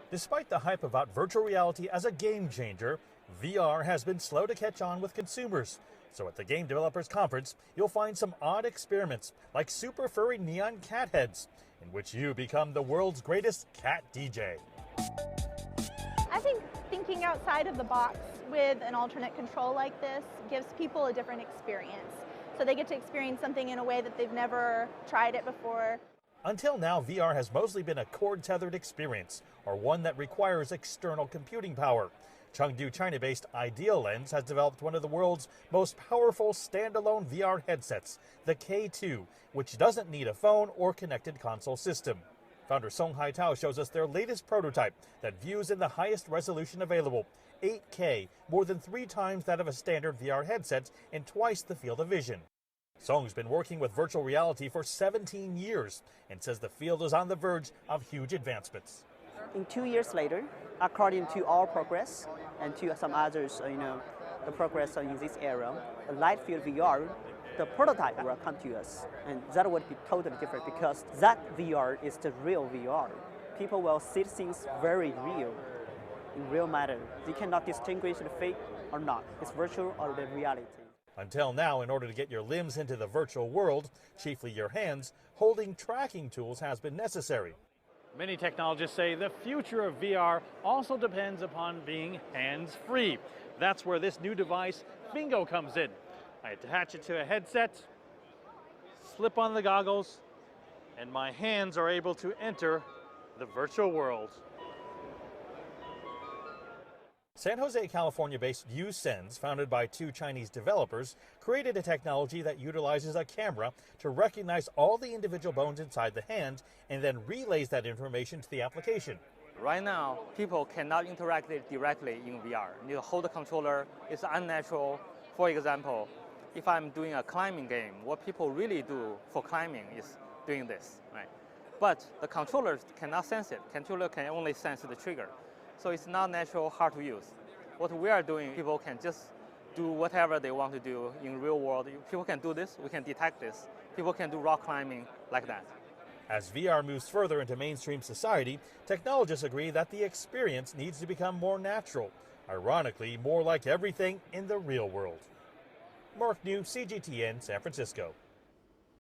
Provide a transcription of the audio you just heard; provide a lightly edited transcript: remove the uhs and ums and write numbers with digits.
Despite the hype about virtual reality as a game changer, VR has been slow to catch on with consumers. So at the Game Developers Conference, you'll find some odd experiments, like super furry neon cat heads, in which you become the world's greatest cat DJ. I think thinking outside of the box with an alternate control like this gives people a different experience. So they get to experience something in a way that they've never tried it before. Until now, VR has mostly been a cord-tethered experience, or one that requires external computing power. Chengdu, China-based Ideal Lens has developed one of the world's most powerful standalone VR headsets, the K2, which doesn't need a phone or connected console system. Founder Song Haitao shows us their latest prototype that views in the highest resolution available, 8K, more than 3 times that of a standard VR headset and twice the field of vision. Song's been working with virtual reality for 17 years and says the field is on the verge of huge advancements. In 2 years later, according to our progress and to some others, the progress in this area, the light field VR, the prototype will come to us, and that would be totally different because that VR is the real VR. People will see things very real, in real matter. They cannot distinguish the fake or not. It's virtual or the reality. Until now, in order to get your limbs into the virtual world, chiefly your hands, holding tracking tools has been necessary. Many technologists say the future of VR also depends upon being hands-free. That's where this new device, Fingo, comes in. I attach it to a headset, slip on the goggles, and my hands are able to enter the virtual world. San Jose, California-based U-Sense, founded by 2 Chinese developers, created a technology that utilizes a camera to recognize all the individual bones inside the hand and then relays that information to the application. Right now, people cannot interact directly in VR. You hold the controller, it's unnatural. For example, if I'm doing a climbing game, what people really do for climbing is doing this, right? But the controller cannot sense it. Controller can only sense the trigger. So it's not natural, hard to use. What we are doing, people can just do whatever they want to do in real world. People can do this, we can detect this. People can do rock climbing like that. As VR moves further into mainstream society, technologists agree that the experience needs to become more natural, ironically, more like everything in the real world. Mark Niu, CGTN, San Francisco.